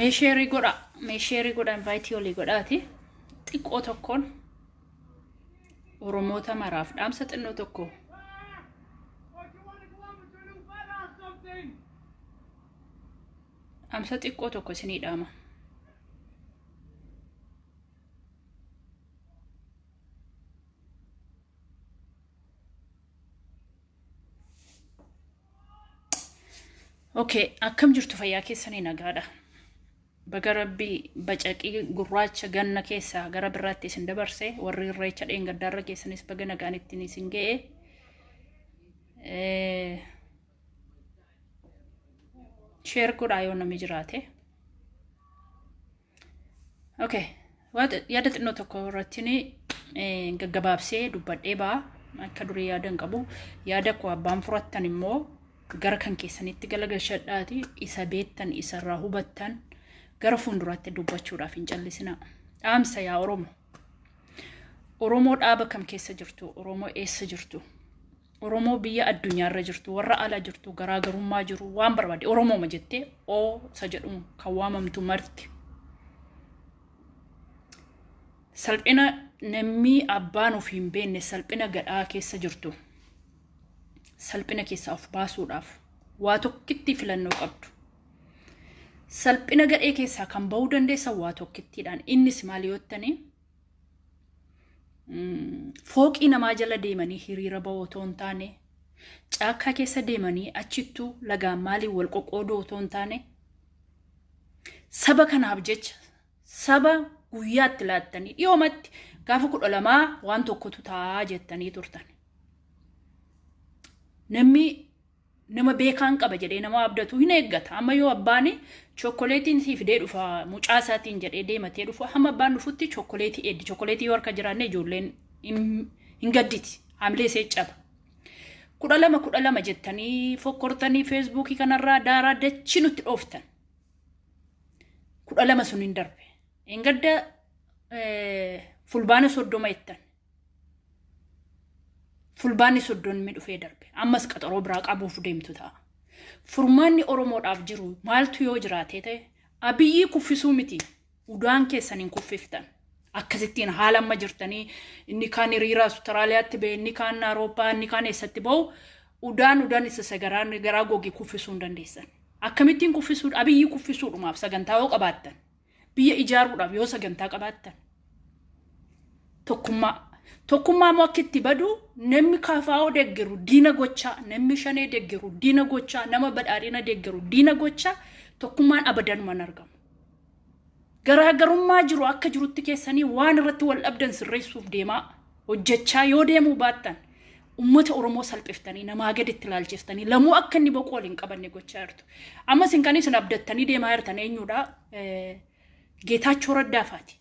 meesheerii godha invite olii godhaati xiqqoo tokkoon Oromoota maraaf dhaamsa xinnoo tokko dhaamsa xiqqoo tokko isinii dhaama. Okay, akkam jirtu fayyaa keessanii nagaadha. Baga Rabbii bacaqii gurraacha ganna keessaa gara biraatti isin dabarse warri irreecha dheengaddaarra keessanis baga nagaan ittiin isin ga'e. Share godhaa yoo namni jiraate. Okay, yaada xinnoo tokko irratti gaggabaabsee dubbadhee ba'a. Akka durii yaada hin qabu. Yaada koo abbaan furattan immoo gara kan keessanitti galagalchadhaati isa beettan isa irraa hubattan gara fuulduraatti dubbachuudhaaf hin callisina. Dhaamsa yaa Oromoo dhaaba kam keessa jirtu? Oromoo eessa jirtu? Oromoo biyya addunyaarra jirtu, warra ala jirtu, garaagarummaa jiru waan barbaade Oromooma jettee isa jedhu kan waamamtu marti. Salphina namni abbaan of hin beekne salphina gadhaa keessa jirtu. Salphina keessa of baasuudhaaf waa tokkitti filannoo qabdu. Salphina gadhee keessaa kan bahuu dandeessa waa tokkittiidhaan innis maal yoottanii fooqii namaa jala deemanii hiriira bahuu otoo hin taane caakkaa keessa deemanii achittuu lagaan maaliin wal qoqqooduu otoo hin taane saba kanaaf jecha saba guyyaatti laattanii dhiyoomatti gaafa 12 waan tokkotu taa'aa jettanii turtan. Nama beekaan qaba jedhee nama abdatu hin eeggata. Amma yoo abbaani chokkoleetiin siif dee dhufa mucaa isaatiin jedhee deematee dhufa hamma abbaan dhufutti chokkoleetii eeddi. Chokkoleetii yoo harka jiraanne ijoolleen hin gadditi. Hamilee see caba. 12 jettanii fokkortanii feesbuukii kanarraa daaraa dachi nutti dhooftan. 12 sun hin darbe. Hin gadda fulbaana 30 jettan. Fulbaanni 30 dhufee darbe. Ammas qaxaroo biraa qabuuf deemtu ta'a. Furmaanni Oromoodhaaf jiru maaltu yoo jiraate ta'e Abiyyi kuffisuu miti. Udaan keessaniin kuffiftan. Akkasittiin haala amma jirtanii inni kaan hiriira Awustiraaliyaatti ba'e, inni kaan Awurooppaa, inni kaan eessatti ba'u udaan isa sagaraan garaa googee kuffisuu hin dandeessan. Akkamittiin kuffisuu Abiyyi kuffisuudhumaaf sagantaa yoo qabaattan biyya ijaaruudhaaf yoo sagantaa qabaattan tokkummaa moo akka itti badu namni kaafaa deeggaru diina gochaa namni shanee deeggaru diina gochaa nama badhaadhina deeggaru diina gochaa tokkummaan abadanuma argamu. Garaagarummaa jiru akka jirutti keessanii waan irratti wal dhabdan sirreessuuf deemaa hojjechaa yoo deemuu baattan ummata Oromoo salphiftanii namaa gaditti ilaalchiftanii lamuu akka inni boqoo waliin qabanne gochaa jirtu. Amma sinkanis abdattanii deemaa jirtan eenyudha? Geetaachoo Raddaafaati.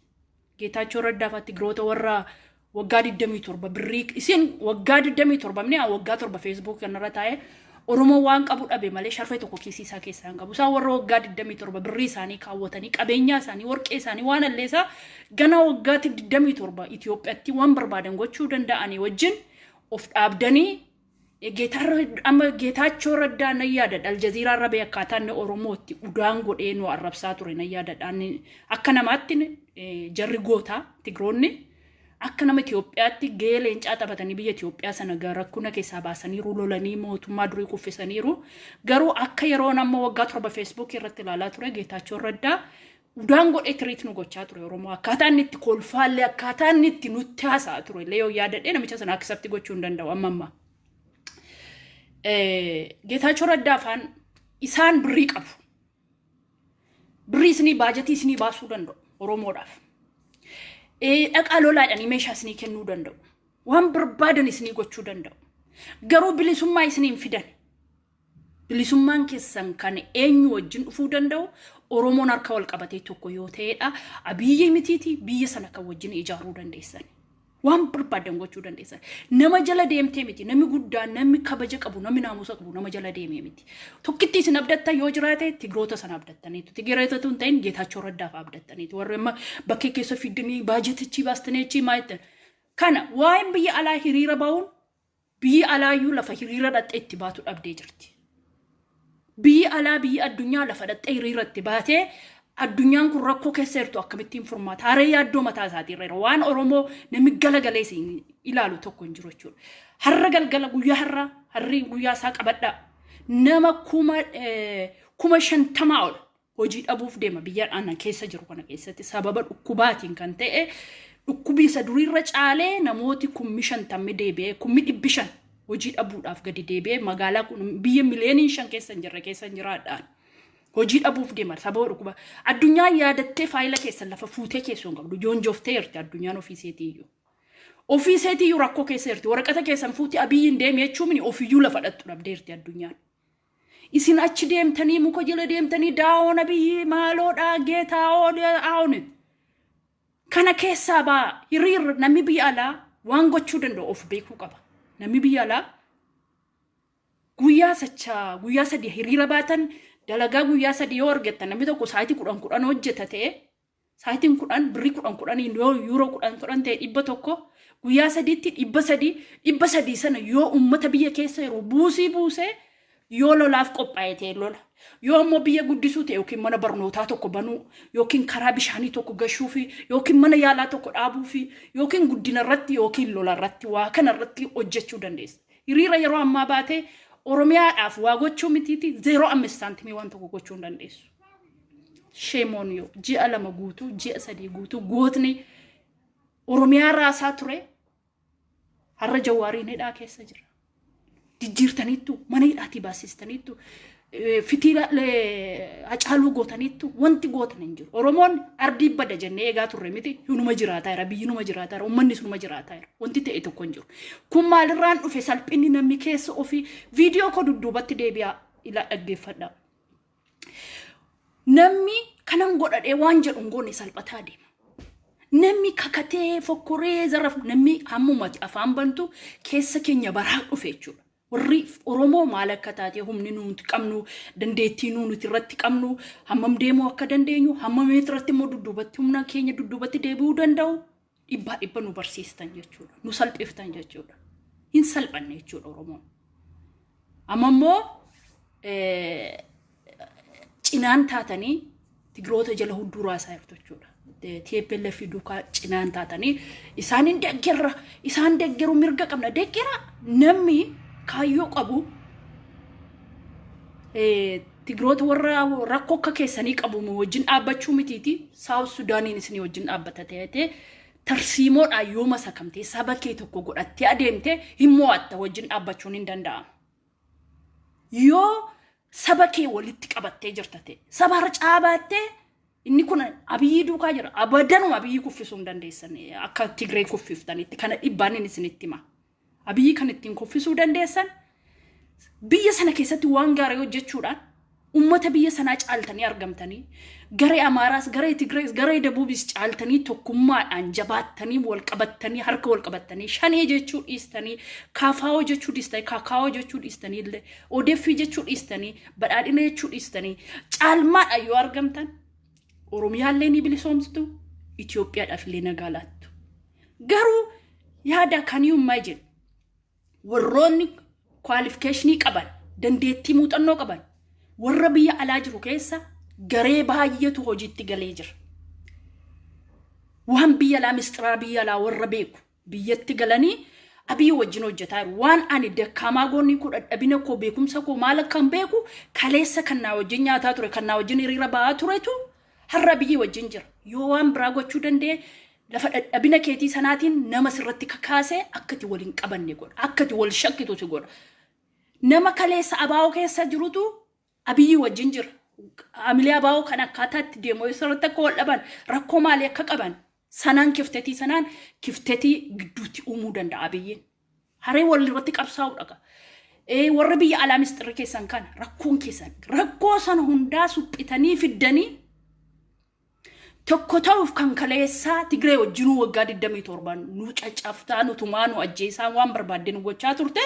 Geetaachoo Raddaafaatti giroota warra waggaa 27 birrii isin waggaa 27 mini waggaa 7 Facebook kanarra taa'ee Oromoo waan qabu dhabe malee sharfee tokko kiisii isaa keessaa hin qabu. Isaan warra waggaa 27 birrii isaanii kaawwatanii qabeenyaa isaanii warqee isaanii waan alleessaa gana waggaa 27 Itoophiyaatti waan barbaadan gochuu danda'anii wajjin of dhaabdanii Geetaachoo Raddaa na yaadadha. Aljaziiraa irra bee akkaataa inni Oromootti udaan godhee nu arrabsaa ture na yaadadha. Akka namaatti jarri gootaa Tigiroonni akka nama Itoophiyaatti gahee leencaa taphatanii biyya Itoophiyaa sana rakkuna keessaa baasaniiru lolanii mootummaa durii kuffisaniiru. Garuu akka yeroo nama waggaa 7 Facebook irratti ilaalaa ture Geetaachoo Raddaa udaan godhee tiriit nu gochaa ture Oromoo. Akkaataa inni itti kolfaallee akkaataa inni itti nutti haasaa ture illee yoo yaadadhee namicha sana akkasatti gochuu hin danda'u amma. Geetaachoo Raddaa afaan isaan birrii qabu. Birrii isinii baajatii isinii baasuu danda'u Oromoodhaaf. Dhaqaa lolaadhaan meeshaa isinii kennuu danda'u. Waan barbaadan isinii gochuu danda'u. Garuu bilisummaa isinii hin fidan. Bilisummaan keessan kan eenyu wajjin dhufuu danda'u Oromoon harka wal qabatee tokko yoo ta'edha. Abiyyi mitiiti biyya sana kan wajjin ijaaruu dandeessan. Waan barbaadan gochuu dandeessan. Nama jala deemtee miti. Namni guddaan, namni kabaja qabu, namni naamusa qabu, nama jala deemee miti. Tokkitti isin abdattan yoo jiraate Tigiroota sana abdattaniitu. Tigiroota tun ta'in Geetaachoo Raddaaf abdattaniitu. Warri amma bakkee keessa fiddanii baajetichi baastaniichi maayettan. Kana waa'een biyya alaa hiriira ba'uun biyya alaayyuu lafa hiriira dhaxxee itti baatu dhabdee jirti. Biyya alaa biyya addunyaa lafa dhaxxee hiriira itti baatee addunyaan kun rakkoo keessa jirtu akkamittiin furmaata haree yaaddoo mataa isaatii irra waan oromoo namni galagalee siin ilaalu tokko hin jiru jechuudha. Har'a galgala guyyaa harri guyyaa isaa qabadha nama kuma 50 ol hojii dhabuuf deema biyya aannan keessa jiru kana keessatti sababa dhukkubaatiin kan ta'e dhukkubii isa duriirra caalee namooti 50 deebi'ee 500 hojii dhabuudhaaf gadi deebi'ee magaalaa kun biyya miliyoonii 5 keessa hin jirre keessa jiraadhaan. Hojii dhabuuf deema sababa dhukkuba addunyaan yaadattee faayila keessa lafa fuutee keessoo hin qabdu joonjooftee jirti addunyaan ofiiseetiyyuu rakkoo keessa jirti waraqata keessan fuuti abiyyiin deemee jechuun ofiyyuu lafa dhattu dhabdee jirti addunyaan. Isin achi deemtanii muka jala deemtanii daawona biyyi maaloodhaa geetaa'oo aawne kana keessaa baa hiriirra namni biyya alaa waan gochuu danda'u of beekuu qaba. Namni biyya alaa guyyaa sadii hiriira baatan dalagaa guyyaa sadii yoo argattan namni tokko sa'aatii 10 hojjeta ta'e sa'aatiin 10 birrii 10 yoo yuuroo 10 ta'e 100 guyyaa sadiitti 300 sana yoo ummata biyya keessa yeroo buusee yoo lolaaf qophaa'e ta'e lola yoo immoo biyya guddisuu ta'e yookiin mana barnootaa tokko banuu yookiin karaa bishaanii tokko gashuu fi yookiin mana yaalaa tokko dhaabuu fi yookiin guddina irratti yookiin lola irratti waa kana irratti hojjechuu dandeessa. Hiriira yeroo ammaa baatee Oromiyaadhaaf waa gochuu mitiiti 0.5 saantimii waan tokko gochuu hin dandeessu. Shame on you. Ji'a 2 guutuu, ji'a 3 guutuu gootni Oromiyaa raasaa ture har'a Jawaariin hidhaa keessa jira. Dijjiirtaniittu mana hidhaatii baasistaniittu fitiila Hacaaluu gootaniittu wanti gootan hin jiru. Oromoon ardii bada jennee eegaa turre miti hinuma jiraataa jira biyyi numa jiraataa jira uummanni sunuma jiraataa jira wanti ta'e tokko hin jiru. Kun maalirraan dhufe salphinni namni keessa ofii viidiyoo koo dudduubatti deebi'aa ila dhaggeeffadha. Namni kanan godhadhee waan jedhu ngoonni salphataa deema. Namni kakatee fokkoree zaraf namni hammumatti afaan bantu keessa keenya baraa dhufe jechuudha. Warri Oromoo maal akka taatee humni nuti qabnu dandeettii nuti irratti qabnu hammam deemuu akka dandeenyu hammam irratti immoo dudduubatti humna keenya dudduubatti deebi'uu danda'u dhibba nu barsiistan jechuudha. Nu salphiftan jechuudha. Hin salphanne jechuudha Oromoon. Amma immoo cinaan taatanii Tigiroota jala hudduu raasaa jirtu jechuudha. TPLF duukaa cinaan taatanii isaan deeggaru mirga qabna deeggara namni kaayoo qabu Tigiroota warra rakkoo akka keessanii qabu wajjin dhaabbachuu mitiiti South Sudaaniin isin wajjin dhaabbata ta'ee tarsiimoodhaan yoo masakamtee saba kee tokko godhattee adeemte himmoo atta wajjin dhaabbachuun hin danda'amu. Yoo saba kee walitti qabattee jirta ta'e saba har'a caabattee inni kun abiyyi duukaa jira abadanuma abiyyi kuffisuu hin dandeessan akka Tigree kuffiftanitti kana dhibbaan isinitti hima. Abiyyi kan ittiin kuffisuu dandeessan biyya sana keessatti waan gaarii hojjechuudhaan ummata biyya sanaa caaltanii argamtanii garee Amaaraas garee Tigrees garee Dabuubis caaltanii tokkummaadhaan jabaattanii wal qabattanii harka wal qabattanii shanee jechuu dhiistanii kaafaawoo jechuu dhiistanii kaakaawoo jechuu dhiistanii illee odeeffii jechuu dhiistanii badhaadhina jechuu dhiistanii caalmaadhaan yoo argamtan Oromiyaallee ni bilisoomsitu Itoophiyaadhaaf illee nagaa laattu. Garuu yaada kaniyyummaa jedhu warroonni kwalifikashinii qaban dandeettii muuxannoo qaban warra biyya alaa jiru keessa garee baay'eetu hojiitti galee jira. Waan biyya alaa mistiraa biyya alaa warra beeku biyyatti galanii abiyyi wajjin hojjetaa jiru. Waan ani dakkaamaa goonni koo dadhabina koo beekumsa koo maal akkan beeku kaleessa kan naa wajjin nyaataa ture kan naa wajjin hiriira ba'aa turetu har'a biyyi wajjin jira. Yoo waan biraa gochuu danda'e lafa dadhabina keetii sanaatiin nama sirratti kakaasee akkati waliin qabanne godha akkati wal shakkitu si godha. Nama kaleessa abaa'oo keessa jirutu abiyyi wajjin jira. Amilee abaa'oo kan akkaataatti deemu sirratti akka wal dhaban rakkoo maalii akka qaban sanaan kiftetii gidduutti uumuu danda'a abiyyiin. Haree wal irratti qabsaa'uu dhaqa. Warra biyya alaa mistirri keessan kana rakkoon keessan rakkoo sana hundaa suphitanii fiddanii tokko ta'uuf kan kaleessaa Tigree wajjinuu waggaa 27 nu caccaftaa nu tumaa nu ajjeesaa waan barbaadde nu gochaa turte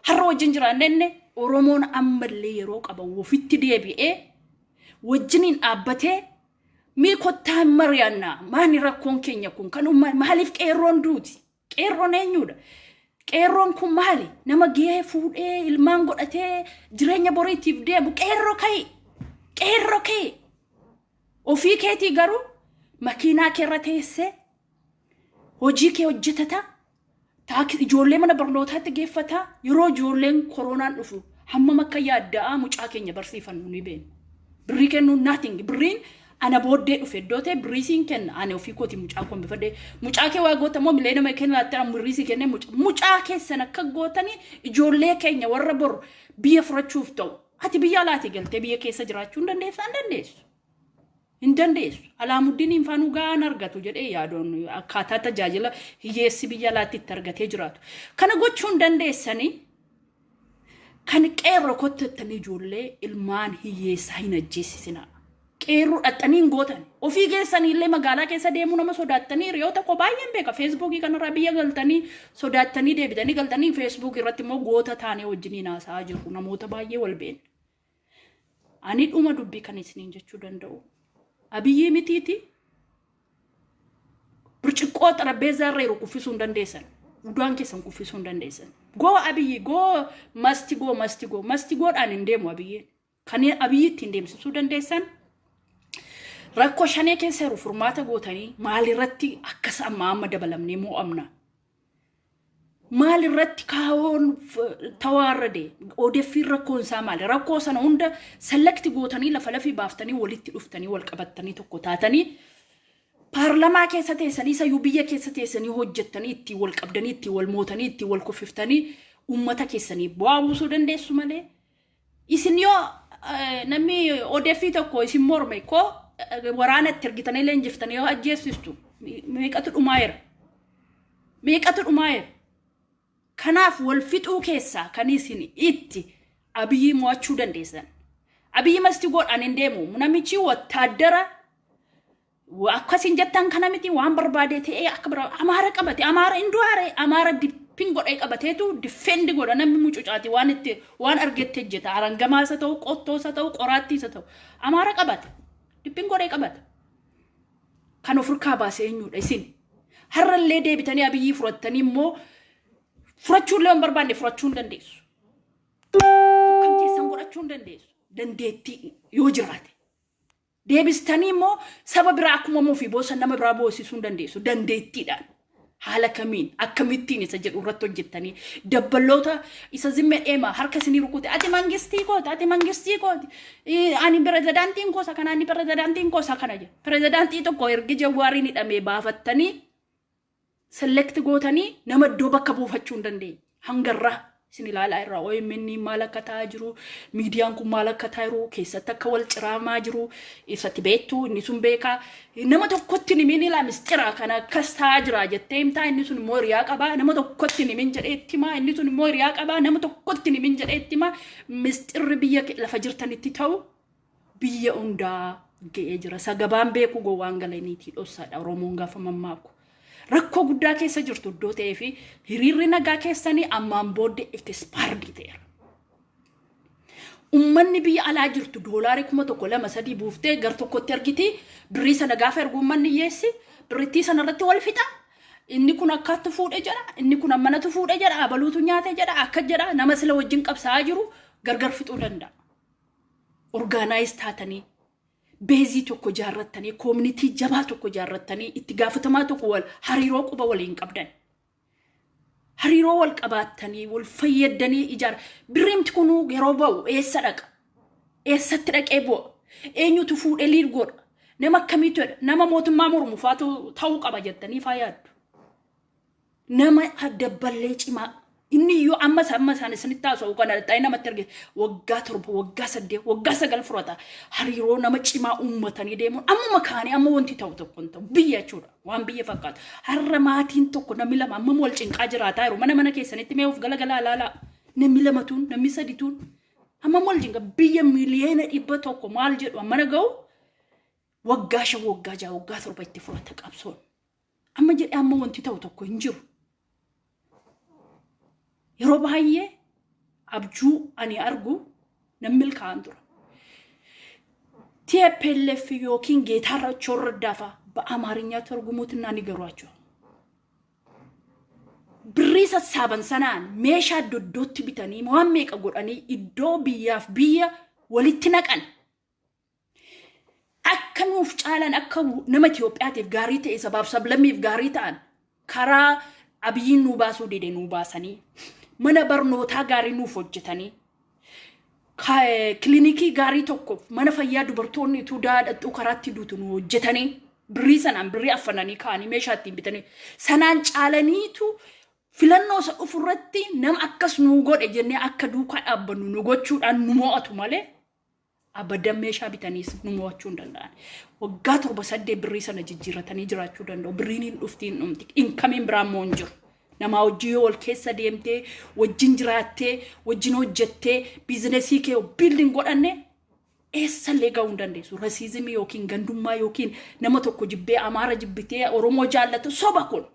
har'a wajjin jiraannenne Oromoon ammallee yeroo qaba ofitti deebi'ee wajjiniin dhaabbatee mii kottaa mari'annaa maani rakkoon keenya kun kan maaliif qeerroon duuti qeerroon eenyudha qeerroon kun maali nama gahee fuudhee ilmaan godhatee jireenya boriitiif deemu qeerroo ka'e ofii keetii garuu makiinaa kee irra teessee hojii kee hojjetata ijoollee mana barnootaatti geeffata yeroo ijoolleen koronaan dhufu hammam akka yaaddaa mucaa keenya barsiifannu ni beekna. Birrii kennu nothing birriin ana booddee dhufe iddoo ta'e birriisiin kenna ani ofii kooti mucaa koon bifadhee mucaa kee waa goota moo milee nama kenna laatti birriisii kennee mucaa keessan akka gootanii ijoollee keenya warra boru biyya furachuuf ta'u ati biyya alaati galtee biyya keessa jiraachuu hin dandeessu. Hin dandeessu. Alaamuddin infaanuu gaan argatu jedhee yaadoon akkaataa tajaajila hiyyeessi biyya alaatti itti argatee jiraatu. Kana gochuu hin dandeessanii kan qeerroo kottettanii ijoollee ilmaan hiyyeessaa hin ajjeesisina. Qeerroo dhaxxanii hin gootan. Ofii keessanii illee magaalaa keessa deemuu nama sodaattanii hiriyoota koo baay'een beeka. Feesbuukii kanarraa biyya galtanii sodaattanii deebitanii galtanii feesbuukii irratti immoo goota taanee wajjiniin haasa'aa jiru. Namoota baay'ee wal beekna. Ani dhuma dubbii kan isiniin jechuu danda'u. Abiyyi mitiiti burcuqqoo xarapheezaa irra jiru kuffisuu hin dandeessan. Udaan keessan kuffisuu hin dandeessan. Goo abiyyi goo masti goodhaan hin deemu abiyyi. Kan abiyyi ittiin deemsisuu dandeessan rakkoo shanee keessa jiru furmaata gootanii maalirratti akkas amma dabalamnee mo'amna. Maalirratti kaa'oon tawaarrade odeeffiin rakkoon isaa maali? Rakkoo sana hunda selekti gootanii lafa lafii baaftanii walitti dhuftanii wal qabattanii tokko taatanii paarlamaa keessa teessanii sayyuu biyya keessa teessanii hojjettanii itti wal qabdanii itti wal mootanii itti wal kuffiftanii uummata keessanii bu'aa buusuu dandeessu malee isin yoo namni odeeffii tokko isin morme koo waraanatti ergitanii leenjiftanii yoo ajjeessistu meeqatu dhumaa'eera? Kanaaf wal fixuu keessaa kan isin itti abiyyi mo'achuu dandeessan. Abiyyi masti godhan hin deemu. Namichi wattaaddara akkasiin jettan kana miti waan barbaade ta'ee akka bira amaara qabate amaara indu'aare amaara dippin godhee qabateetu difendi godha namni mucucaati waan argette hojjeta arangamaasa ta'u qottoosa ta'u qoraattiisa ta'u amaara qabate dippin godhee qabata. Kan ofirkaa baasee eenyudha isin har'allee deebitanii abiyyi furattanii immoo furachuun leon barbaanne furachuun dandeessu. Kan keessan godhachuun dandeessu. Dandeettii yoo jiraate. Deebistanii immoo saba biraa akkuma muufi boosan nama biraa boosisuu dandeessu. Dandeettiidhaan. Haala kamiin akkamittiin isa jedhu irratti hojjettanii dabballoota isa zimmee dheemaa harka isinii rukute ati mangistii kooti ani pirezidaantiin koosa kana ani pirezidaantiin koosa kana jedha. Pirezidaantii tokko ergi Jawaariin hidhamee baafattanii select gootanii nama iddoo bakka buufachuu hin dandeenye. Hangarraa isin ilaalaa irraa OMN maal akka ta'aa jiru, miidiyaan kun maal akka ta'aa jiru, keessatti akka wal ciraamaa jiru, isatti beektu inni sun beekaa. Nama tokkotti nimin ilaa mistira kana akkas ta'aa jira jettee himtaa inni sun immoo hiriyaa qabaa. Nama tokkotti nimin jedhee itti himaa inni sun immoo hiriyaa qabaa. Nama tokkotti nimin jedhee itti himaa. Mistirri biyya lafa jirtanitti ta'u biyya hundaa ga'ee jira. Sagabaan beeku gowwaan galaniitii dhossaadha Oromoon gaafa mammaaku. Rakkoo guddaa keessa jirtu iddoo ta'ee fi hiriirri nagaa keessanii ammaan booddee expired ta'eera. Uummanni biyya alaa jirtu doolarii 1,000, 2, 3 buuftee gar tokkotti argiti birrii sana gaafa ergu uummanni hiyyeessi birrittii sana irratti wal fixa. Inni kun akkatti fuudhe jedha, inni kun ammanatu fuudhe jedha, abaluutu nyaate jedha, akka jedha nama sila wajjin qabsaa'aa jiru gargar fixuu danda'a. Organize taatanii beezii tokko jaarrattanii community jabaa tokko jaarrattanii itti gaafatamaa tokko wal hariiroo quba waliin qabdan. Hariiroo wal qabaattanii wal fayyadanii ijaar birrimti kunu yeroo ba'u eessa dhaqa? Eessatti dhaqee bu'a? Eenyutu fuudhee liir godha? Nama akkamiitu nama mootummaa mormu faatu ta'uu qaba jettanii faayaaddu. Nama dabballee cimaa inni yoo amma isaan isinitti haasa'u kana ta'ee namatti argite waggaa 7 waggaa 8 waggaa 9 furata hariiroo nama cimaa uummatanii deemuun amma kaanii amma wanti ta'u tokko hin ta'u biyya jechuudha waan biyya fakkaatu har'a maatiin tokko namni lama amma wal cinqaa jiraataa jiru mana keessanitti mee of galagalaa ilaalaa namni lamatuun namni sadituun amma wal cinqa biyya miliyoona 100 maal jedhu amma naga'u waggaa 5 waggaa 6 waggaa 7 itti furata qabsoon amma jedhee amma wanti ta'u tokko hin jiru. Yeroo baay'ee abjuu ani argu namni milkaa'an tura. TPLF yookiin ጌታቸው ረዳፋ በአማርኛ ተርጉሙትና ንገሯቸው። ብሪ ሰሳበን ሰናን ሜሻ ዶዶት ቢተኒ መዋሜቀ ጎዳኒ ኢዶ ቢያፍ ቢያ ወሊት ነቀን akka nuuf caalan akka nama Itoophiyaatiif gaarii ta'e sabaaf sablammiif gaarii ta'an karaa abiyyiin nu baasuu dide nu baasanii mana barnootaa gaarii nuuf hojjetanii klinikii gaarii tokko mana fayyaa dubartoonni ituu daadhattuu karaatti duutu nu hojjetanii birrii sanaan birrii affananii kaanii meeshaa ittiin bitanii sanaan caalaniitu filannoo isa dhufurratti nama akkas nu godhe jennee akka duukaa dhaabbannu nu gochuudhaan nu mo'atu malee abadan meeshaa bitaniis nu mo'achuu hin danda'an. Waggaa 7-8 birrii sana jijjiirratanii jiraachuu danda'u. Birriin hin dhuftiin dhumti. Inkamiin biraan moo hin jiru. Nama hojii ol keessa deemtee wajjin jiraattee wajjin hojjettee biizinesii kee biildiin godhanne eessallee ga'uu hin dandeessu. Rasiizimii yookiin gandummaa yookiin nama tokko jibbee Amaara jibbitee Oromoo jaallatu soba kun.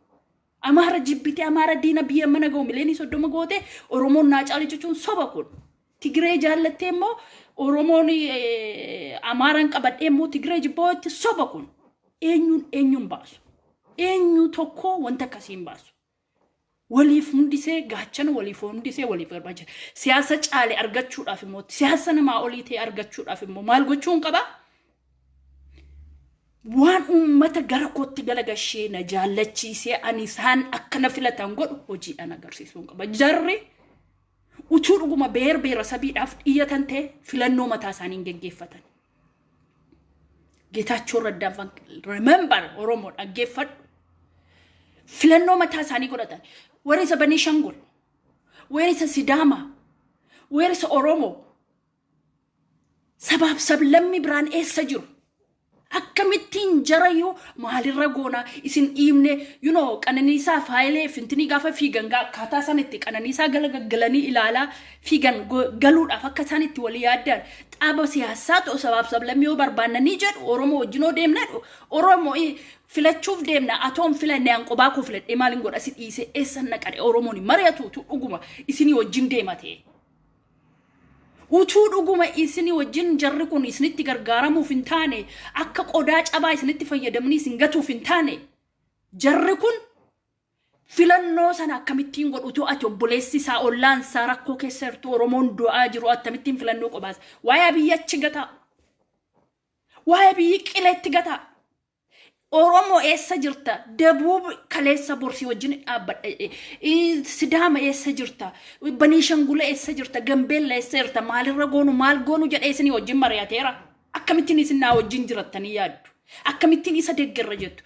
Amaara jibbitee Amaara diina biyya mana ga'u mileenii 30 goote Oromoon naa caalu jechuun soba kun. Tigree jaallattee immoo Oromoon Amaaraan qabadhee immoo Tigree jibbootti soba kun. Eenyuun baasu. Eenyu tokko wanta akkasiin baasu. Waliif hundisee gaachana waliif hundisee waliif barbaacha. Siyaasa caale argachuudhaaf immoo siyaasa namaa olii ta'e argachuudhaaf immoo maal gochuun qaba? Waan uummata gara kootti galagashee na jaallachiisee ani isaan akka na filatan godhu hojiidhaan agarsiisuun qaba. Jarri utuu dhuguma beera sabiidhaaf dhiyyatan ta'e filannoo mataa isaanii geggeeffatan. Geetaachoo Raddaa remember Oromoo dhaggeeffadhu. Filannoo mataa isaanii godhatan. Where is a Benishangul? Where is a Sidama? Where is a Oromo? Sabab sablammi biraan eessa jiru? Akkamittiin jarayyuu maalirra goona isin dhiibne qananiisaa faayilee fintinii gaafa fiigan akkaataa sanitti qananiisaa galgalanii ilaalaa fiigan galuudhaaf akka isaan itti walii yaadan xaaba siyaasaa ta'u sabab sablammi yoo barbaannanii jedhu Oromoo wajjinoo deemna Oromoo filachuuf deemna atoon filannee hanqobaa koo filadhee maaliin godha si dhiise eessan naqadhe Oromoon mari'atuutu dhuguma isinii wajjin deemate. Utuu dhuguma isinii wajjin jarri kun isinitti gargaaramuuf hin taane akka qodaa cabaa isinitti fayyadamanii isin gatuuf hin taane jarri kun filannoo sana akkamittiin godhutu ati obboleessi isaa ollaan isaa rakkoo keessa jirtu Oromoon du'aa jiru akkamittiin filannoo qobaas waa'ee biyyachi gataa waa'ee biyyi qileetti gataa Oromoo eessa jirta Dabuub kaleessa borsii wajjin dhaabbadha Sidaama eessa jirta Benishangul eessa jirta Gambeella eessa jirta maalirra goonu maal goonu jedhee isinii wajjin mari'ateera akkamittiin isin naa wajjin jirattanii yaaddu akkamittiin isa deeggarra jettu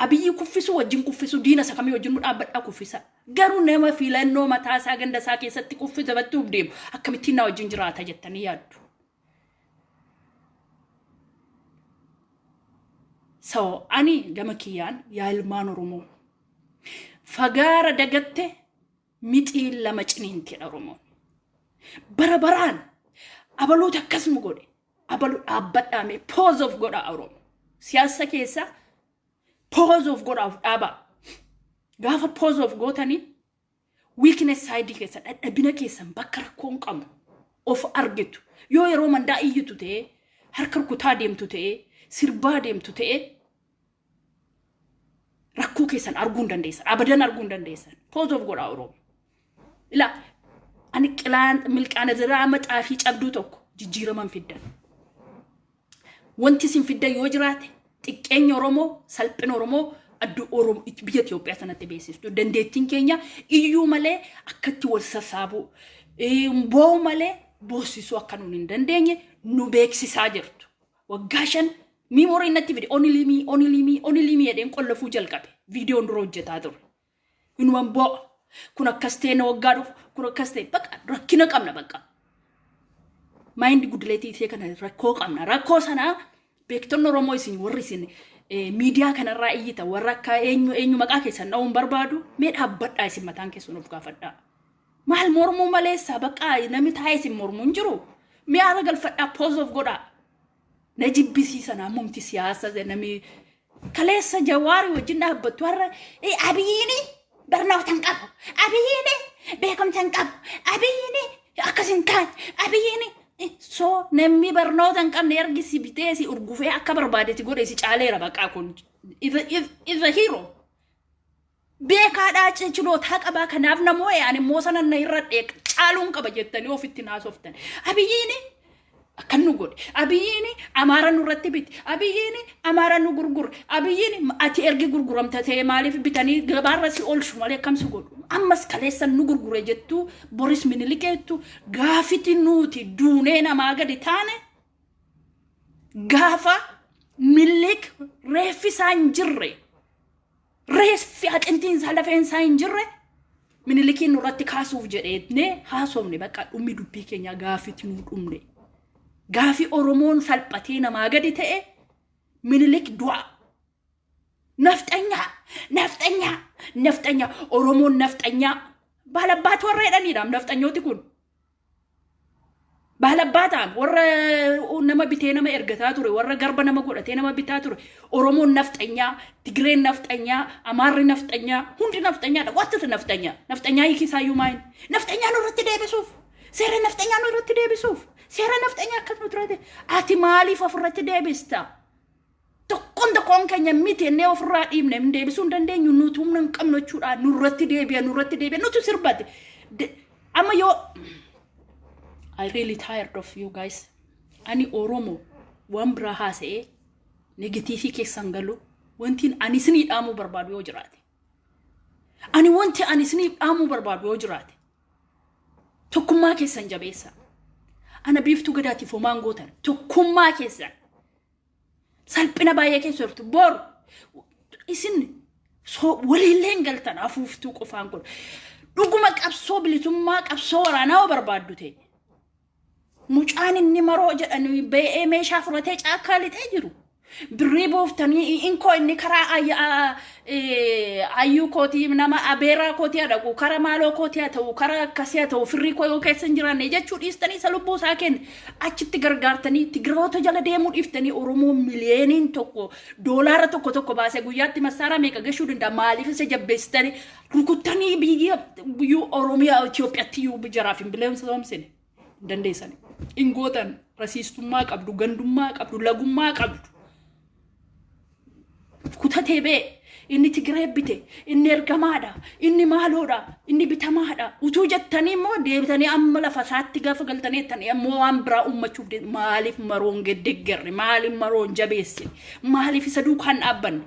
abiyyi kuffisu wajjin kuffisu diina isa kamii wajjin dhaabbadha kuffisa garuu nama filannoo mataa isaa ganda isaa keessatti kuffisa battuuf deemu akkamittiin naa wajjin jiraata jettanii yaaddu. So ani gama kiyyaan yaa ilmaan Oromoo fagaara dagatte mixii lama ciniintidha Oromoo baraan abaluuta akkasuma godhe abaluu dhaabbadhaame pause of godha Oromoo siyaasa keessa pause of godha dhaaba gaafa pause of gootanii weakness side keessa dadhabina keessan bakka rakkoon qabu of argitu yoo yeroo mandaa iyyitu ta'e harka rukutaa deemtu ta'e sirbaa deemtu ta'e rakkoo keessan arguun dandeessan abadan arguun dandeessan pause of godha Oromoo ila ani qilaan milqaana ziraa maxaafii cabduu tokko jijjiiraman fiddan wanti sin fiddan yoo jiraate xiqqeenya Oromoo salphina Oromoo addu Oromoo biyya Itoophiyaa sanatti beeksistu dandeettiin keenya iyyuu malee akkatti wal sassaabu boo malee boosisuu akka nuun hin dandeenye nu beeksisaa jirtu waggaa 5 memory natti video only me edeen qollafuu jalqabe video nduro hojjetaa ture inuman bo kun akkastee na waggaa dhufu kun akkastee baqa rakkina qabna baqa mind gudleetii ta'e kana rakkoo qabna rakkoo sana beektoon Oromoo isin warri isin media kanarraa iyyita warra akka eenyu maqaa keessan dha'uun barbaadu mee dhaabbadhaa isin mataan keessan of gaafadhaa maal mormuu maleessa baqa namni taa'ee isin mormuun jiru mee ala galfadhaa pause of godhaa najibisi sana mumti siyaasa nami kaleessa jawaari wajjin dhaabbattu har'a abiyyiini barnootan qabu abiyyiini beekumsan qabu abiyyiini akkasin kaan abiyyiini so namni barnootan qabne ergisi biteesi urgufee akka barbaadetti godhe si caaleera baqaa kun is a hero beekaadhaa cechilootaa qabaa kanaaf namoo ani immoo sanan na irra dheeq caaluun qaba jettanii ofitti naasoftan abiyyiini akkannu godhe abiyyiin amaara nurratti biti abiyyiin amaara nu gurgur abiyyiin ati ergi gurguramta ta'e maaliif bitanii gabaarra si oolchu malee akkam si godhu ammas kaleessan nu gurgure jettu Boris Minilikeettu gaafiti nuti duunee namaa gadi taane gaafa Minilik reeffi isaa hin jirre reeffi aqintiin isaa lafeen isaa hin jirre Minilikiin nurratti kaasuuf jedhee haasofne bakka dhummi dubbii keenya gaafiti nu dhumne gaafi Oromoon salphatee namaa gadi ta'e Minilik du'a naftanya Oromoon naftanya balabbaat warra jedhanidha naftanyooti kun balabbaata warra nama bitee nama ergataa ture warra garba nama godhatee nama bitaa ture Oromoon naftanya Tigreen naftanya Amaarri naftanya hundi naftanyaadha wattatu naftanya hiikisaayyuu maayin naftanya nurratti deebisuuf seera naftanya nurratti deebisuuf seera naftanya akkas nu turate ati maaliif ofirratti deebista tokkoon keenya miti ennee ofirraa dhiibne hin deebisuu hin dandeenyu nuti humna hin qabnu jechuudha nurratti deebi'a nuti sirbate amma yoo I really tired of you guys ani Oromo waan biraa haasa'ee negatiivii keessan galu wantiin ani isinii dhaamuu barbaadu yoo jiraate wanti ani isinii dhaamuu barbaadu yoo jiraate tokkummaa keessan jabeessa ana biiftuu gadaatiif homaan gootan tokkummaa keessan salphina baay'ee keessa jirtu boru isin waliilleen galtan afuuftuu qofaan kun dhuguma qabsoo bilisummaa qabsoo waraanaa barbaaddu ta'e mucaan inni maroo jedhanii ba'ee meeshaa fudhatee caakkaa lixee jiru birrii booftanii inkoo inni karaa ayyuu kootii nama abeeraa kootii adaqu karaa maaloo kootii ta'u karaa akkasii ta'u firrii koo yoo keessa hin jiranne jechuu dhiistanii isa lubbuu isaa kenne achitti gargaartanii Tigiroota jala deemuu dhiiftanii Oromoo miliyooniin tokko doolaara tokko baasee guyyaatti masaaraa meeqa gashuu danda'a maaliif isa jabbeessitanii rukuttanii biyyuu Oromiyaa Itoophiyaatti iyyuu jaraaf hin bileensomsine dandeessanii ingootan rasiistummaa qabdu gandummaa qabdu lagummaa qabdu kutatee bee inni Tigiree bite inni ergamaadha inni maaloodha inni bitamaadha utuu jettanii immoo deebitanii amma lafa isaatti gaafa galtanii jettanii ammoo waan biraa uummachuuf maaliif maroon geddeeggarre maaliif maroon jabeessine maaliif isa duukaan dhaabbanne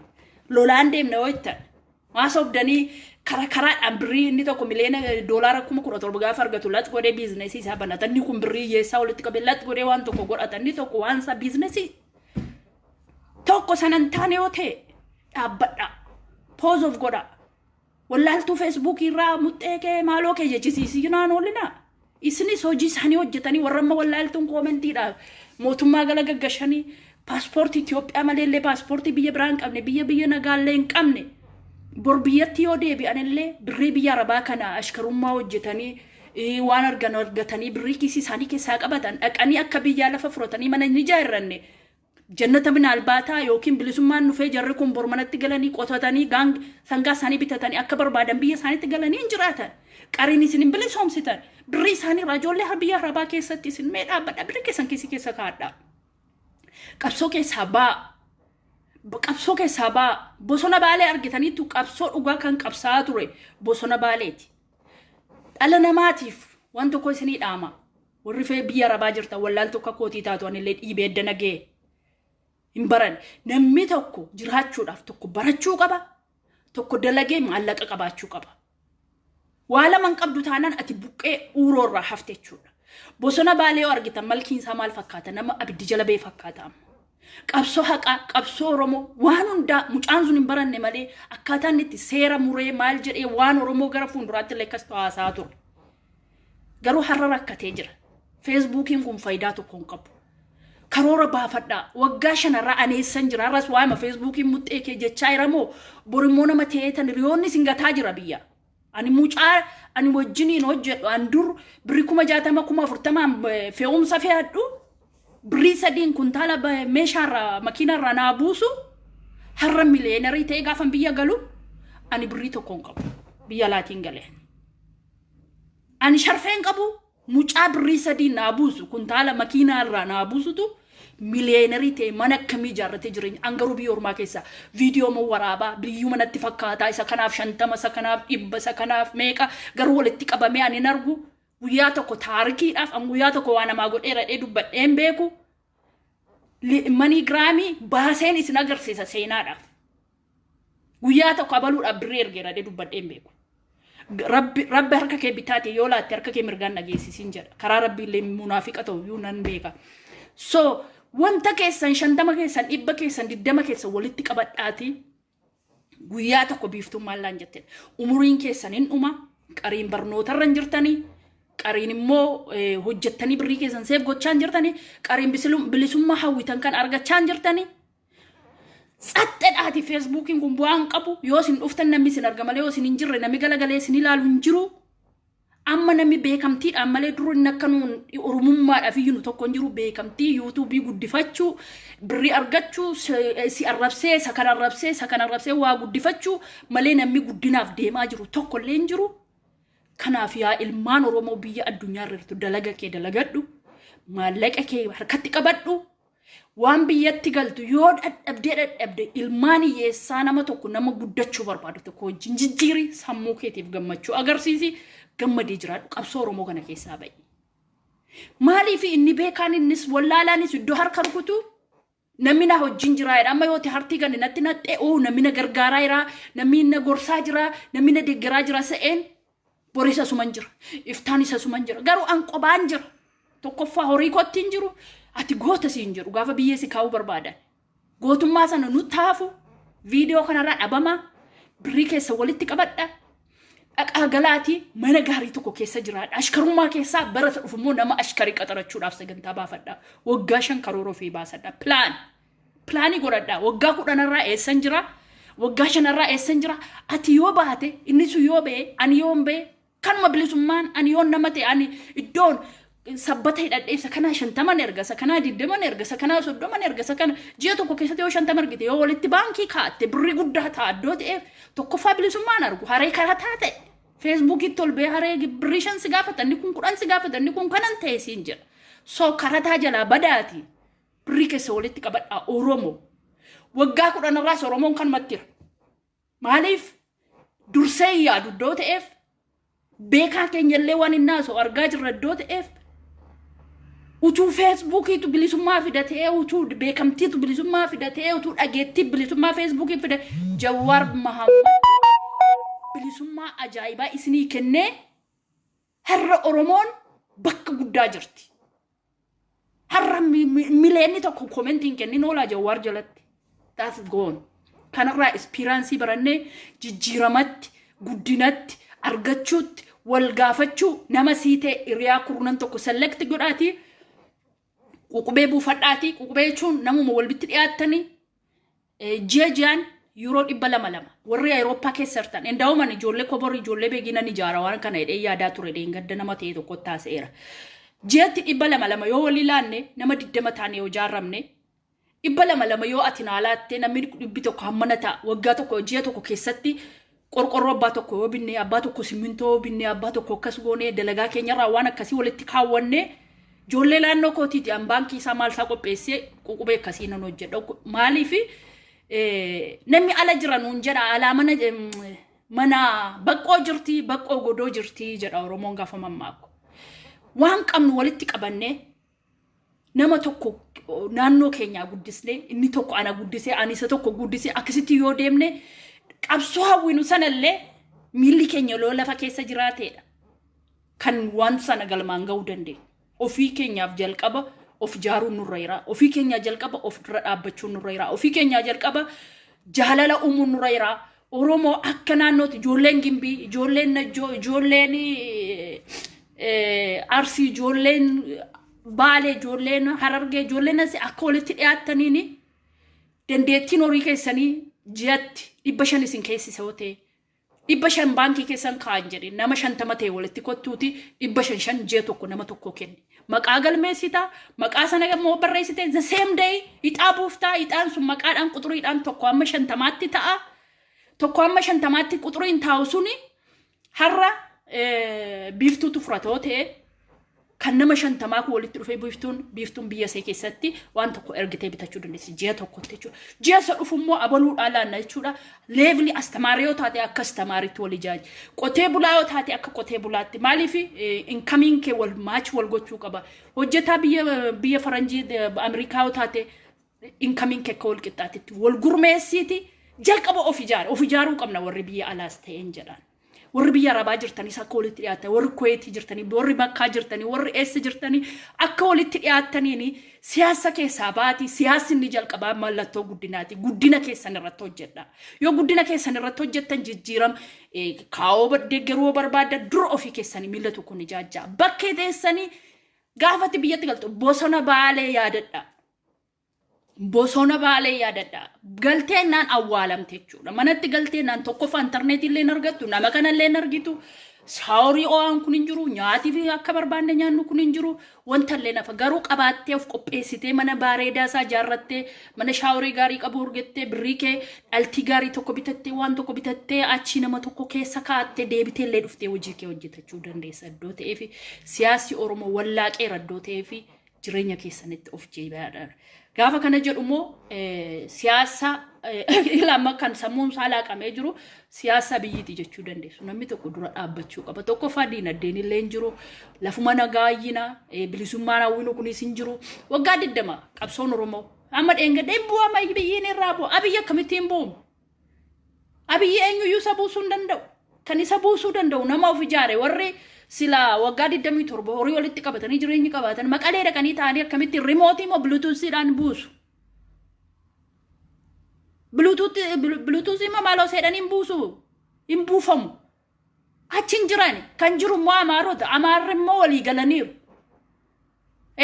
lolaan deemne yoo jettan maasobdanii karaadhaan birrii inni tokko miliyoona doolaara 17,000 gaafa argatu lat godhee biizinesii isaa banatan inni kun birrii yeessaa walitti qabee lat godhee waan tokko godhatan inni tokko waan isaa biizinesii tokko sanan taane yoo ta'e dhaabbadha pause of godha wallaaltuu Facebook irraa muxxee kee maaloo kee jechisiisii naan oolina isinis hojii isaanii hojjetanii warra amma wallaaltuun koomentiidha mootummaa gala gaggashanii paaspoortii Itoophiyaa maleellee paaspoortii biyya biraan qabne biyya nagaallee hin qabne bor biyyatti yoo deebi'anillee birrii biyya Arabaa kana ashkarummaa hojjetanii waan argatanii birrii kiisii isaanii keessaa qabatan dhaqanii akka biyyaa lafa furatanii mana ni ijaarranne jannata min albaataa yookiin bilisummaan nufee jarri kun bormanatti galanii qotatanii sangaa isaanii bitatanii akka barbaadan biyya isaaniitti galanii hin jiraatan qariin isin hin bilisoomsitan birrii isaanii raajollee biyya Arabaa keessatti isin mee dhaabbadha birrii keessan keessa kaadha qabsoo keessaa baa bosona baalee argitaniitu qabsoo dhugaa kan qabsaa ture bosona baaleeti dhala namaatiif waan tokko isinii dhaama warri fee biyya Arabaa jirtan wallaaltu akka kootii taatu anillee dhiibee eddana ga'e hin baran namni tokko jiraachuudhaaf tokko barachuu qaba tokko dalagee maallaqa qabaachuu qaba waa lama qabdu taanaan ati buqqee uuroorraa hafte jechuudha bosona baalee yoo argitan malkiin isaa maal fakkaata nama abiddi jala bee fakkaata qabsoo haqaa qabsoo Oromoo waan hundaa mucaan sun hin baranne malee akkaataan itti seera muree maal jedhee waan Oromoo gara fuulduraatti illee akkas haasaa ture garuu har'a rakkatee jira Facebookiin kun faayidaa tokko hin qabu karoora baafadha waggaa 5 irraa aneessan jira arras waama Facebookiin muxxee kee jechaa jiramoo borimmoo nama ta'eetan riyoonni singataa jira biyya ani mucaa ani wajjiniin hojjedhu andur birrii 60,000 40,000 fe'umsa fe'adhu birrii 3 kuntaala meeshaarraa makiinarraa naa buusu har'a miliyoonarii ta'e gaafan biyya galu ani birrii tokko hin qabu biyya laatiin galee ani sharfeen qabu mucaa birrii 3 naa buusu kuntaala makiinarraa naa buusutu miliyoonarii ta'e mana akkamii ijaarratee jireenya angaruu biyya ormaa keessa viidiyoo moo waraabaa biyyuu manatti fakkaataa isa kanaaf 50 isa kanaaf 100 isa kanaaf meeqa garuu walitti qabamee ani nargu guyyaa tokko taarikiidhaaf an guyyaa tokko waan namaa godheera dhee dubbadheen beeku manii giraamii baaseen isin agarsiisa seenaadhaaf guyyaa tokko abaluudhaaf birrii ergeera dhee dubbadheen beeku rabbi harka kee bitaate yoo laatte harka kee mirgaan dhageessisiin jedha karaa rabbi illee munaafiqa ta'u yuu nan beeka so wanta keessan 50 keessan 100 keessan 20 keessan walitti qabadhaati guyyaa tokko biiftummaan laan jettee umuriin keessan hin dhuma qariin barnootarra hin jirtanii qariin immoo hojjettanii birrii keessan seef gochaan jirtanii qariin bilisummaa hawwitan kan argachaan jirtanii sattedhaati feesbuukiin kun bu'aan qabu yoo isin dhuftan namni isin arga malee yoo isin hin jirre namni galagalee isin ilaalu hin jiru amma namni beekamtiidhaan malee duru inni akka nuun oromummaadhaaf iyyuu tokko hin jiru beekamtii yuutuubii guddifachuu birrii argachuu si arrabsee isa kan arrabsee waa guddifachuu malee namni guddinaaf deemaa jiru tokko illee hin jiru kanaaf yaa ilmaan oromoo biyya addunyaa irratti dalaga kee dalagadhu maallaqa kee harkatti qabadhu waan biyyatti galtu yoo dadhabde ilmaan hiyyeessaa nama tokko nama guddachuu barbaadu tokko wajjin jijjiiri sammuu keetiif gammachuu agarsiisi gammadee jiraadhu qabsoo oromoo kana keessaa ba'i maaliif inni beekaan innis wallaalaanis iddoo harka rukutu namni na wajjin jiraadha amma yooti hartii ganne natti naxxee namni na gargaaraa jira namni na gorsaa jira namni na deeggaraa jira sa'een borisa suman jira iftaan isa suman jira garuu an qobaan jira tokkoffaa horii kottiin jiru ati goota siin jiru gaafa biyyee si kaa'uu barbaadan gootummaa sana nu taafu viidiyoo kanarraa dhabama birrii keessa walitti qabadha dhaqaa galaati mana gaarii tokko keessa jiraadha ashkarummaa keessaa barata dhufummoo nama ashkarii qaxarachuudhaaf sagantaa baafadha waggaa 5 karoora ofii baasadha pilaanii godhadha waggaa 10 irraa eessan jira waggaa 5 irraa eessan jira ati yoo baate inni sun yoo ba'e ani yoo ba'e kanuma bilisummaan ani yoo nama ta'e ani iddoon sabbata hidhadhee isa kana 50 erga isa kana 20 erga isa kana 30 erga isa kana ji'a tokko keessatti yoo 50 ergite yoo walitti baankii kaatte birrii guddaa ta'a iddoo ta'eef tokkoffaa bilisummaan argu haree karaa taate feesbuukii tolbee haree birrii 5 si gaafatanni kun 10 si gaafatanni kun kanan ta'e siin jedha so karataa jalaa badaati birrii keessa walitti qabadhaa oromoo waggaa 10 irraas oromoon kan mattira maaliif dursee yaadu iddoo ta'eef beekaa keenyallee waan innaaso argaa jirra iddoo ta'eef utuu feesbuukiitu bilisummaa fidatee utuu beekamtiitu bilisummaa fidatee utuu dhageettii bilisummaa feesbuukii fidate Jawaar Mahammad bilisummaa ajaa'ibaa isinii kennee har'a oromoon bakka guddaa jirti har'a mileenni tokko komentiin kennin oolaa Jawaar jalatti that's gone kanarraa ispiraansii barannee jijjiiramatti guddinatti argachuutti wal gaafachuu nama siitee iriyaa kurunan tokko select godhaati ququbee buufadhaati ququbee jechuun namuma walbitti dhiyaattanii ji'aan yuuroo 200 warri Awurooppaa keessa jirtan endaawoman ijoollee koborii ijoollee beeginan ijaara waan kana hidhee yaadaa ture gadda nama ta'e tokko taaseera ji'atti 200 yoo walii laanne nama 20 taane yoo jaarramne 200 yoo ati naalaatte namni 100 hammana ta'a waggaa tokko ji'a tokko keessatti qorqorroo abbaa tokko yoo binne abbaa tokko simintoo binne abbaa tokko akkas goone dalagaa keenyarraa waan akkasii walitti kaawwanne ijoollee laannoo kootiiti an baankii isaa maal isaa qopheessee ququbee akkasii nan hojjedha maaliif namni ala jiranuun jedha alaa mana baqqoo jirti baqqoo godoo jirti jedha oromoon gaafa mammaakku waan qabnu walitti qabanne nama tokko naannoo keenyaa guddisne inni tokko ana guddisee ani isa tokko guddisee akkasitti yoo deemne qabsoo hawwinu sanallee miilli keenya loo lafa keessa jiraateedha kan waan sana galmaan ga'uu dandeenya ofii keenyaaf jalqaba of jaaruun nurra jira ofii keenya jalqaba of dura dhaabbachuun nurra jira ofii keenya jalqaba jaalala uumuun nurra jira oromoo akka naannootti ijoolleen gimbii ijoolleen najjoo ijoolleen arsii ijoolleen baalee ijoolleen harargee ijoolleen akka walitti dhiyaattaniini dandeettiin horii keessanii ji'atti 500 isin keessisa yoo ta'e 500 baankii keessan kaa'an jedhe nama 50 ta'e walitti kottuuti 500 ji'a tokko nama tokko kenne maqaa galmeessita maqaa sana immoo barreessite the same day ixaa buuftaa ixaan sun maqaadhaan quxuriidhaan tokko amma 50tti ta'a tokko amma 50tti quxuriin taa'u suni har'a biiftuutu furata yoo ta'e kan nama shantamaa ku walitti dhufee biiftuun biyya see keessatti waan tokko ergitee bitachuu dandeessi ji'a tokkotti jechuudha. Ji'a isa dhufu immoo abaluudhaan laanna jechuudha. Leevli astamaarii yoo taate akka astamaariitti wal ijaaji. Qotee bulaa yoo taate akka qotee bulaatti. Maaliif inkamiin kee wal maachi wal gochuu qaba. Hojjetaa biyya faranjii Ameerikaa yoo taate inkamiin kee akka wal qixxaatitti wal gurmeessiiti jalqaba of ijaaruu qabna warri biyya alaas ta'een jedhaan. warri biyya arabaa jirtanii akka walitti dhiyaatan warri kuweetii jirtanii warri makkaa jirtanii warri eessa jirtanii akka walitti dhiyaataniini siyaasa keessaa baati siyaasni ni jalqabaa mallattoo guddinaati guddina keessan irratti hojjedha yoo guddina keessan irratti hojjettan jijjiiram kaa'oo deeggaruu barbaada dur ofii keessanii miila tokko ni jaajjaa bakkee teessanii gaafatti biyyatti galtu bosona baalee yaadadha bosona baalee yaadadha galteen naan awwaalamte jechuudha manatti galteen naan tokkoffaa internet illee argattu nama kana illee argitu saawrii o'aan kun hin jiru nyaati fi akka barbaanne nyaannu kun hin jiru wanta illee nafa garuu qabaattee of qopheessitee mana bareedaa isaa jaarrattee mana shaawrii gaarii qabu urgettee birrii kee dhaltii gaarii tokko bitattee waan tokko bitattee achi nama tokko keessa kaa'attee deebitee illee dhuftee hojii kee hojjetachuu dandeessa iddoo ta'eef siyaasi oromoo wallaaqee raddoo ta'eef jireenya keessanitti of jeebaadhaan gaafa kana jedhumo siyaasa ilama kan sammuun saalaaqamee jiru siyaasa biyyiti jechuu dandeessu namni tokko dura dhaabbachuu qaba tokko fadiin addeen illee jiru lafuma nagaayina bilisummaan hawwinu kunis hin jiru waggaa 20 qabsoon oromoo amma dheengadhee bu'aa mai biyyiin irraa bu'a abiyya kamittiin bu'u abiyyi eenyuyyuu isa buusuu hin danda'u kan isa buusuu danda'u nama of ijaare warri sila waggaa 27 horii walitti qabatanii jireenyi qabaatan maqalee dhaqanii ta'anii akkamitti remote imo bluetooth-dhaan buusu bluetooth imo maaloo seedhanii buusu hin buufamu achin jirani kan jiru immoo amaarota amaarri immoo walii galaniiru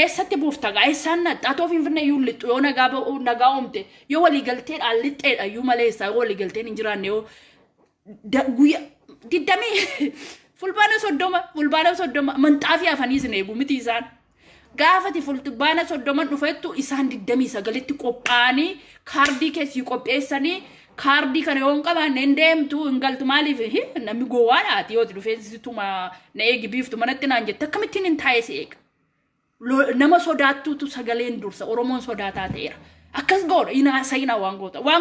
eessatti buuftaga eessaan naxxatoo finfinnee iyyuu lixxu yoo nagaa oomte yoo walii galteedhaan lixxeedha iyyuu maleessaa yoo walii galteen hin jiraanne yoo guyya 20 fulbaana soddoma manxaafii afanii isin eegu miti isaan gaafati fulbaana soddoma dhufettu isaan 29tti qophaa'anii kaardii keessii qopheessanii kaardii kana yoo hin qabaanne hin deemtu hin galtu maaliif namni gowwaadhaati yoo dhufeessituma na eegi biiftu manatti naan jette akkamittiin hin taa'e si eega nama sodaattuutu sagaleen dursa oromoon sodaataa ta'eera akkas goona ina sayina waan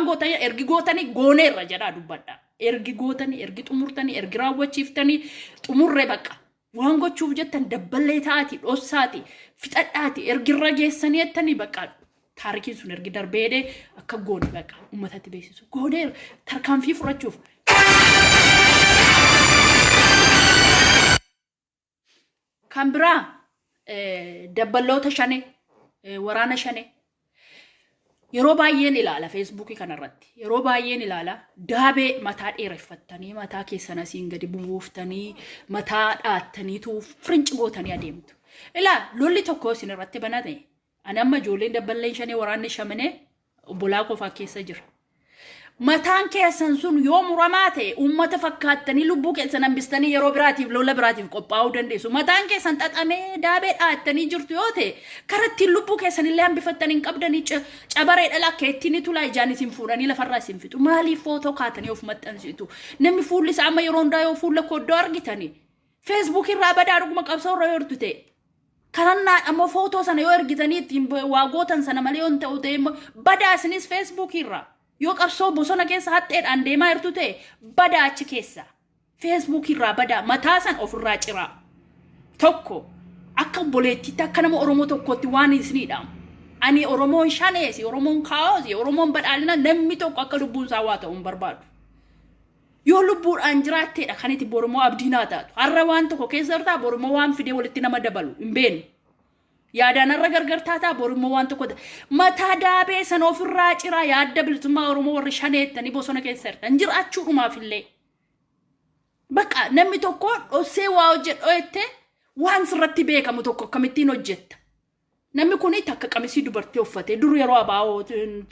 goota ergi gootanii gooneerra jedhaa dubbadha ergi gootanii ergi xumurtanii ergi raawwachiiftanii xumurree baqa waan gochuuf jettan dabballee taati dhossaati fixadhaati ergi irra geessanii jettanii baqa taarikiin sun ergi darbeedee akka goone baqa uummatatti beeksisu gooneera tarkaanfii fudhachuuf kan biraa dabballoota shane waraana shane yeroo baay'een ilaala feesbuukii kanarratti yeroo baay'een ilaala daabee mataa dheereffattanii mataa keessan asiin gadi buuftanii mataa dhaattaniitu firinci gootanii adeemtu ilaa lolli tokko isin irratti banate ani amma ijoolleen dabballeen shanii waraanni shamane obbolaa qofaa keessa jira mataan keessan sun yoo muramaa ta'e uummata fakkaattanii lubbuu keessan hambistanii yeroo biraatiif lola biraatiif qophaa'uu dandeessu mataan keessan xaxamee daabee dhaattanii jirtu yoo ta'e karattiin lubbuu keessan illee hambifattanii qabdanii cabaree dhala keettiin tulaa ijaan isin fuudhanii lafarraa isin fixu maaliif footoo kaatanii of maxxansitu namni fuulli isaa amma yeroo hundaa yoo fuula koddoo argitanii feesbuuk irraa badaa dhuguma qabsoo irra yortu ta'e karannaa ammoo footoo sana yoo argitanii ittiin waa gootan sana malee yoo ta'u ta'e badaa isinis feesbuuk irraa yoo qabsoo bosona keessa hatteedhaan deemaa jirtu ta'e badaa achi keessa feesbuuk irraa badaa mataa san ofirraa ciraa tokko akka obboleettiitti akka nama oromoo tokkotti waan isiniidhaam ani oromoon shaneesi oromoon kaa'oosi oromoon badhaadhina namni tokko akka lubbuun isaa waa ta'uun barbaadu yoo lubbuudhaan jiraatteedha kan itti boromoo abdiinaa taatu har'a waan tokko keessa jirtaa boromoo waan fidee walitti nama dabalu hin beenu yaadaan irra gargartaataa boromoo waan tokko mataa daabee san ofirraa ciraa yaadda bilisummaa oromoo warri shaneettanii bosona keessa jirtan jiraachuudhumaaf illee baqa namni tokko dhossee waa hojjedho jettee waan sirratti beekamu tokko akkamittiin hojjetta namni kun takka qamisii dubartii uffatee dur yeroo abaa'oo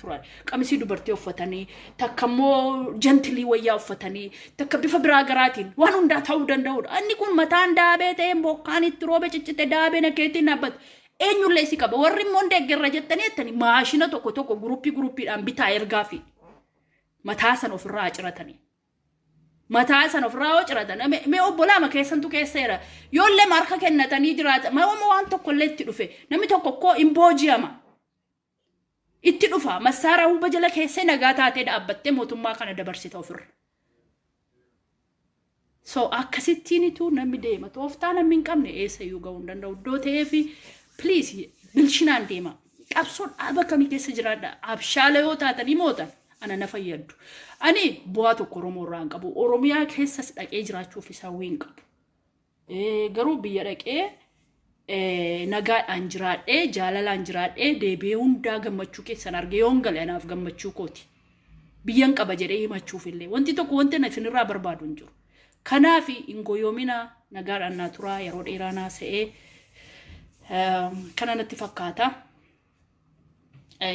turan qamisii dubartii uffatanii takka immoo jentilii wayyaa uffatanii takka bifa biraa garaatiin waan hundaa ta'uu danda'udha inni kun mataan daabee ta'ee bokkaan itti roobe ciccite daabee nakeetiin dhaabbatu eenyullee si qaba warri immoo deeggarra jettanii maashina tokko guruuppiidhaan bitaa ergaa fi mataa san ofirraa ciratanii mataa san ofirraa yoo ciratan mee obbolaa ma keessantu keesseera yoollee marka kennatanii jiraata ma waan tokkollee itti dhufe namni tokko koo imboojiyama itti dhufa masaara huba jala keessee nagaa taatee dhaabbattee mootummaa kana dabarsita ofirra so akkasittiinitu namni deema tooftaa namni hin qabne eessayyuu ga'uu hin danda'u iddoo ta'eefi please bilchinaan deema qabsoon dhaaba kamii keessa jiraadha abshaalee yoo taatanii mootan ana na fayyadu ani bu'aa tokko Oromoo irraa hin qabu Oromiyaa keessas dhaqee jiraachuuf isaa hin qabu garuu biyya dhaqee nagaadhaan jiraadhee jaalalaan jiraadhee deebi'ee hundaa gammachuu keessan argee yoon gale anaaf gammachuu kooti biyyan qaba jedhee himachuuf illee wanti tokko wanti na isinirraa barbaadu hin jiru kanaaf hin goyoomina nagaadhaan naa turaa yeroo dheeraa naa se'ee kana natti fakkaata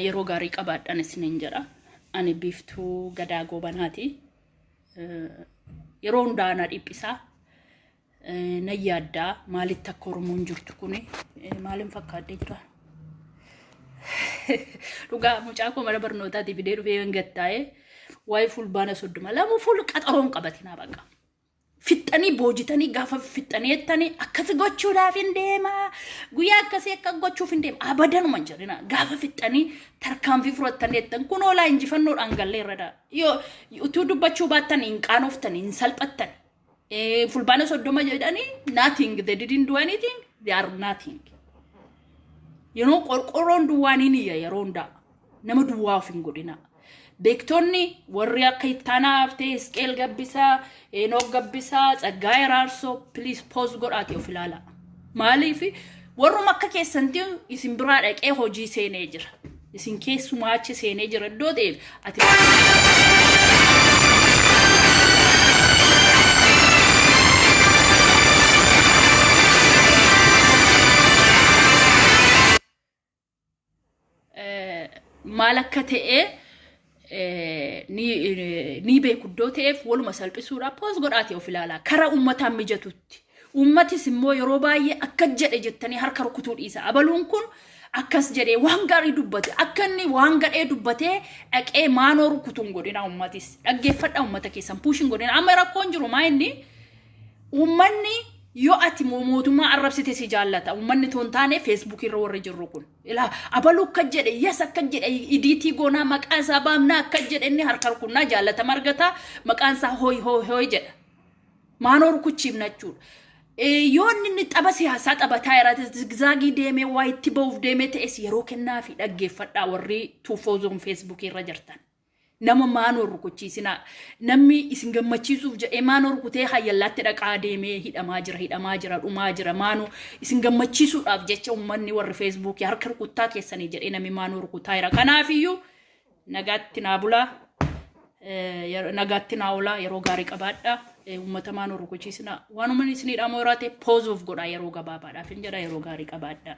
yeroo gaarii qabaadhaan isiniin jedha ani biiftuu gadaa goobanaati yeroo hundaa na dhiphisaa na yaaddaa maalitti akka Oromoon jirtu kuni maaliin fakkaatee jira dhugaa mucaa koo mana barnootaati fidee dhufee gattaa'ee waa'ee fulbaana 30 lamu ful qaxaroon qabatinaa baqa fixxanii boojitanii gaafa fixxanii ettanii akkasi gochuudhaaf hin deema guyyaa akkasii akka gochuuf hin deema abadanuma jedhina gaafa fixxanii tarkaanfii fudhattanii ettan kun oolaa injifannoodhaan galleerradha yoo utuu dubbachuu baattan hin qaanoftanii hin salphattanii fulbaana 30 jedhanii nothing they didn't do anything they are nothing qorqorroon duwwaaniin yeroo hundaa nama duwwaa of hin godhina beektonni warri akka ittaanaa haftee Isqeel Gabbisaa Enook Gabbisaa Tsaggaayee Raarsoo please pause godhaati of ilaala maaliif warruma akka keessanti isin biraa dhaqee hojii seenee jira isin keessumaa achi seenee jira iddoo ta'e ati maal akka ta'e ni beekuddoo ta'eef waluma salphisuudha pause godhaati of ilaala kara ummataan mijatutti ummatis immoo yeroo baay'ee akka jedhe jettanii harka rukutuu dhiisa abaluun kun akkas jedhee waan gaarii dubbate akka inni waan gadhee dubbatee dhaqee maanoo rukutuun godhina ummatis dhaggeeffadha ummata keessan puushin godhina amma rakkoon jiru maa inni ummanni yoo ati mootummaa arrabsite si jaallata ummanni toon taane Facebook irra warri jirru kun ila abalu akka jedhe yes akka jedhe idiitii goonaa maqaan isaa baamna akka jedhe inni harka rukunnaa jaallata margata maqaan isaa hoy jedha maanoo rukuchiifnachuudha yoo inni xaba siyaasaa xabataa irratti zigzaagii deemee waa itti ba'uuf deemee ta'es yeroo kennaa fi dhaggeeffadhaa warri tuufoozoon Facebook irra jirtan nama maanoo rukuchiisina namni isin gammachiisuuf jedhee maanoo rukutee hayyallaatti dhaqaa deemee hidhamaa jira dhumaa jira maanoo isin gammachiisuudhaaf jecha ummanni warri Facebook harka rukuttaa keessanii jedhee namni maanoo rukutaa jira kanaafiyyuu nagaatti naa bulaa nagaatti naa oolaa yeroo gaarii qabaadhaa ummata maanoo rukuchiisina waan ummanni isinidhaa mooraate pause of godhaa yeroo gabaabaadhaaf hin jedha yeroo gaarii qabaadhaa